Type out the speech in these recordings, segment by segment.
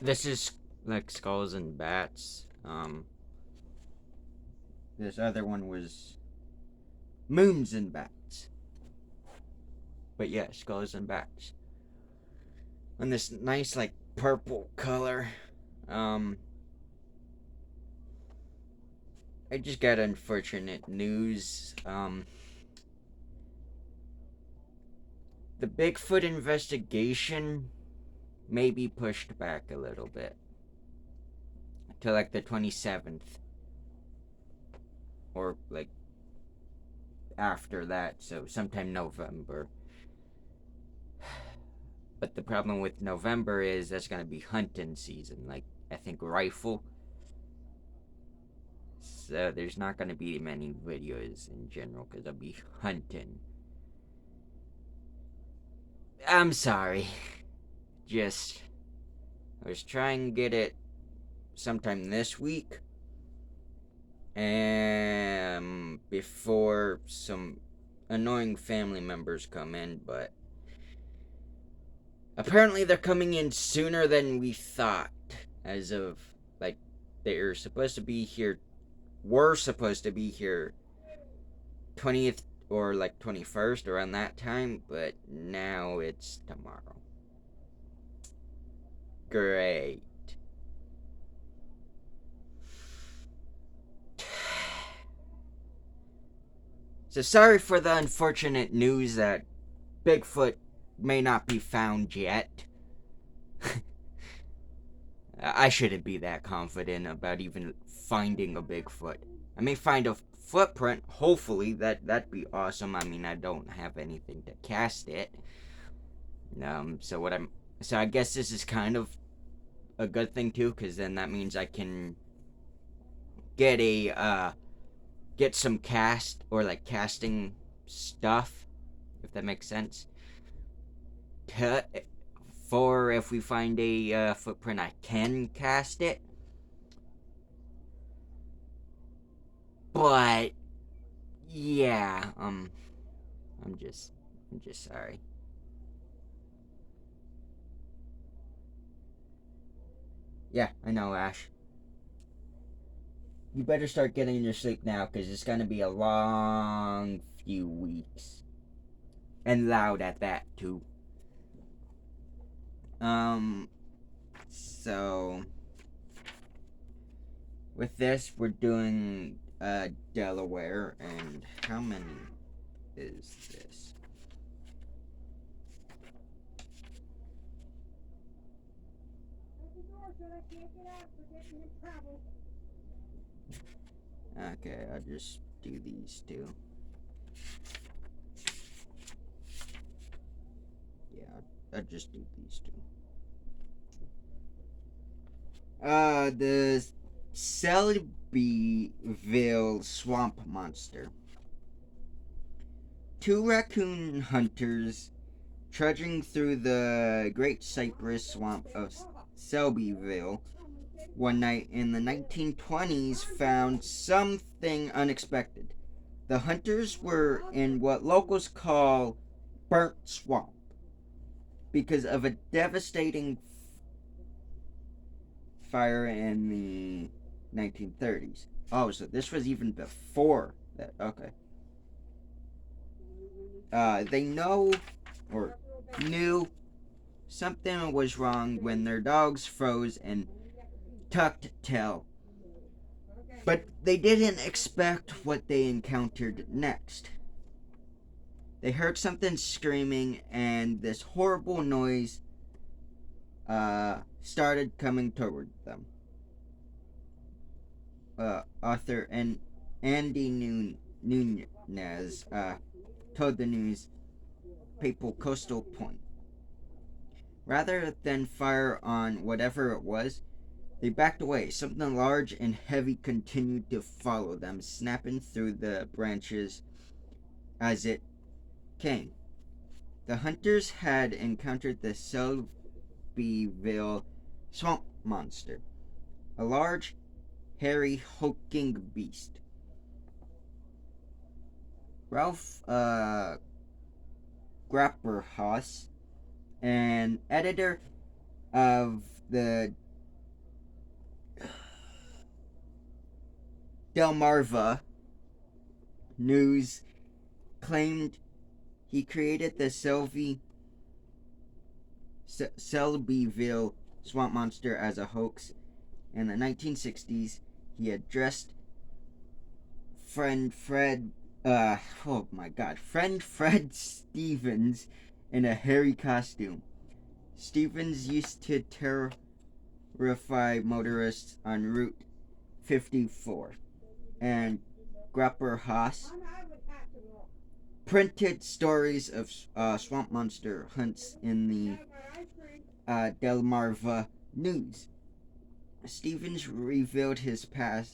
This is like Skulls and Bats. This other one was Moons and Bats. But yeah, Skulls and Bats. And this nice like purple color. Um I just got unfortunate news. The Bigfoot investigation may be pushed back a little bit to like the 27th or like after that, so sometime November. But the problem with November is that's gonna be hunting season, like I think rifle. So there's not gonna be many videos in general because I'll be hunting. I'm sorry. Just I was trying to get it sometime this week, and before some annoying family members come in, but apparently they're coming in sooner than we thought. As of like they're supposed to be here, were supposed to be here 20th or like 21st around that time, but now it's tomorrow. Great. So sorry for the unfortunate news that Bigfoot may not be found yet. I shouldn't be that confident about even finding a Bigfoot. I may find a footprint, hopefully. That'd be awesome. I mean, I don't have anything to cast it. So I guess this is kind of a good thing too, because then that means I can get get some cast or like casting stuff, if that makes sense. To, for if we find a footprint, I can cast it. But yeah, I'm just sorry. Yeah, I know, Ash. You better start getting your sleep now, because it's gonna be a long few weeks, and loud at that too. Um, so with this, we're doing Delaware, and how many is this? Okay, I'll just do these two. Yeah, I'll just do these two. The Selbyville swamp monster. Two raccoon hunters trudging through the Great Cypress Swamp of Selbyville one night in the 1920s found something unexpected. The hunters were in what locals call burnt swamp because of a devastating fire in the 1930s. Oh, so this was even before that. Okay. They know or knew something was wrong when their dogs froze and tucked tail. But they didn't expect what they encountered next. They heard something screaming, and this horrible noise started coming toward them. Author and Andy Nunez told the news people Coastal Point. Rather than fire on whatever it was, they backed away. Something large and heavy continued to follow them, snapping through the branches as it came. The hunters had encountered the Selbyville swamp monster, a large, hairy, hulking beast. Ralph Grapperhaus, an editor of the Delmarva News claimed he created the Selbyville swamp monster as a hoax. In the 1960s, he addressed friend Fred Stevens in a hairy costume. Stevens used to terrify motorists on Route 54, and Grapper Haas printed stories of swamp monster hunts in the Delmarva News. Stevens revealed his part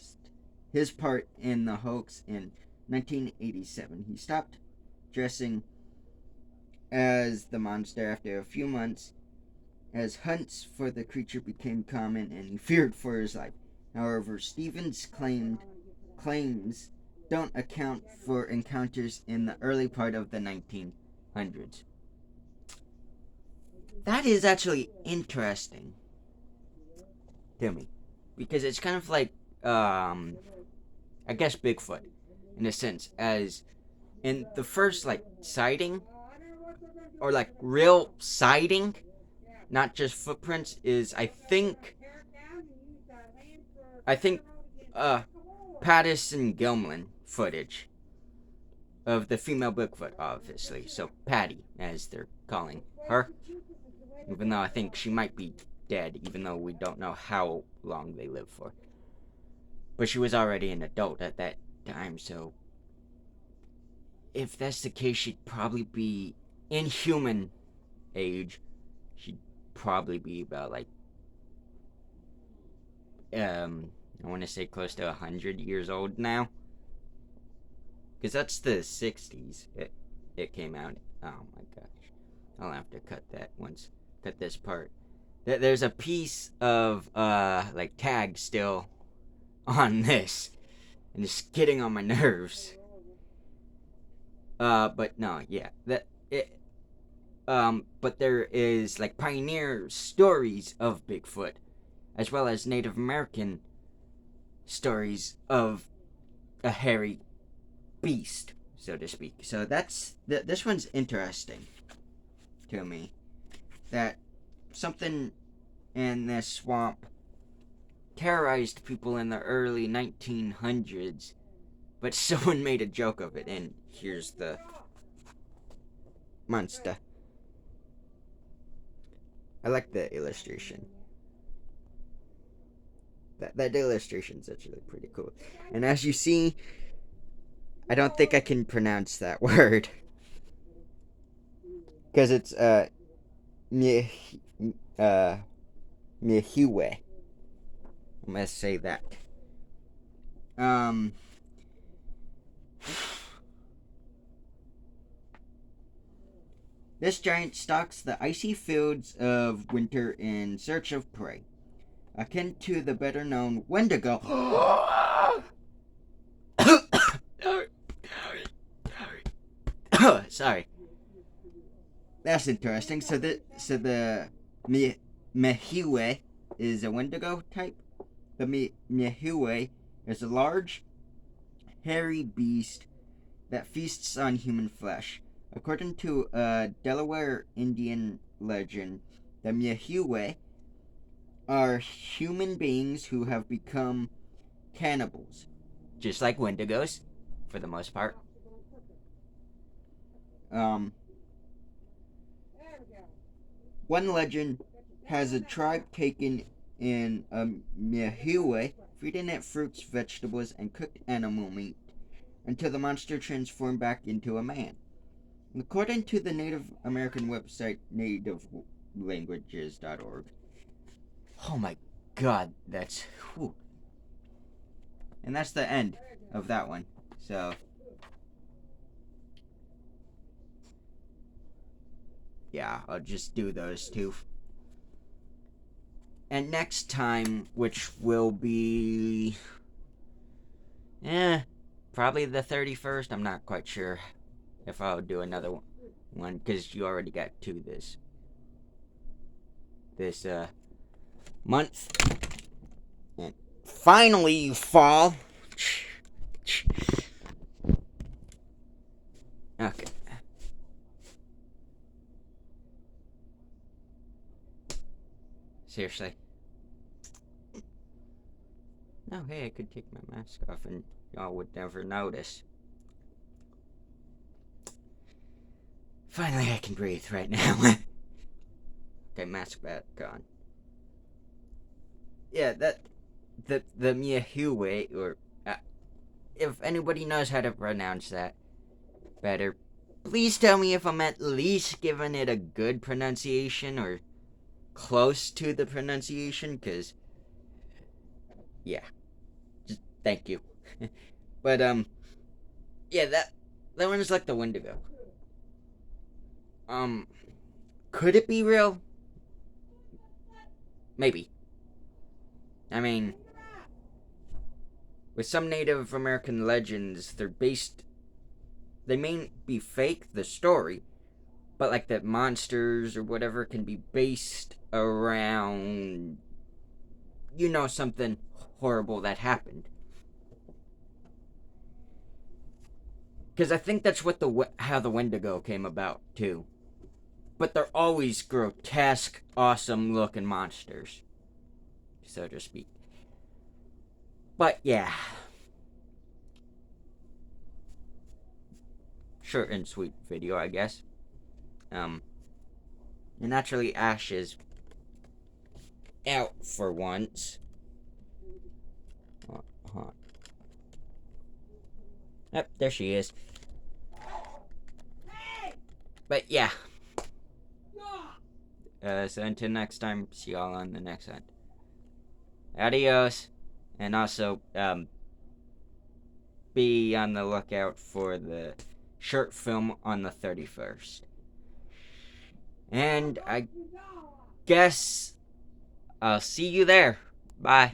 in the hoax in 1987. He stopped dressing as the monster after a few months as hunts for the creature became common and he feared for his life. However, Stevens' claims don't account for encounters in the early part of the 1900s. That is actually interesting to me, because it's kind of like, I guess Bigfoot, in a sense, as in the first, like, sighting, or, like, real sighting, not just footprints, is, I think, Patterson Gilman footage of the female Bigfoot, obviously. So, Patty, as they're calling her. Even though I think she might be dead, even though we don't know how long they lived for. But she was already an adult at that time, so if that's the case, she'd probably be in human age. She'd probably be about, like, I want to say close to 100 years old now. Because that's the 60s. It came out. Oh my gosh. I'll have to cut this part. There's a piece of, like, tag still on this. And it's getting on my nerves. But no, yeah. But there is, like, pioneer stories of Bigfoot, as well as Native American stories of a hairy beast, so to speak. So this one's interesting to me. That something in this swamp terrorized people in the early 1900s, but someone made a joke of it, and here's the monster. I like the illustration. That illustration's actually pretty cool. And as you see, I don't think I can pronounce that word. Because it's, Mhuwe. I'm gonna say that. This giant stalks the icy fields of winter in search of prey. Akin to the better known Wendigo. Sorry. That's interesting. So the Mhuwe is a Wendigo type. The Mhuwe is a large, hairy beast that feasts on human flesh. According to a Delaware Indian legend, the Mhuwe are human beings who have become cannibals, just like Wendigos, for the most part. One legend has a tribe taken in a Mhuwe, feeding it fruits, vegetables, and cooked animal meat until the monster transformed back into a man. According to the Native American website nativelanguages.org. Oh my god, that's... Whew. And that's the end of that one. So... yeah, I'll just do those two. And next time, which will be... probably the 31st. I'm not quite sure if I'll do another one, because you already got two this month. And finally, fall. Okay. Seriously. No, hey, I could take my mask off and y'all would never notice. Finally, I can breathe right now. Okay, mask back on. Yeah, the Mhuwe, or if anybody knows how to pronounce that better, please tell me if I'm at least giving it a good pronunciation or close to the pronunciation, because, yeah, just thank you. But, yeah, that one's like the Wendigo. Could it be real? Maybe. I mean, with some Native American legends, they may be fake, the story, but like that monsters or whatever can be based around, something horrible that happened. Because I think that's how the Wendigo came about too. But they're always grotesque, awesome looking monsters, so to speak. But yeah, short and sweet video, I guess. And naturally, Ash is out for once. Yep, there she is. But yeah. So until next time, see y'all on the next one. Adios. And also, be on the lookout for the short film on the 31st. And I guess I'll see you there. Bye.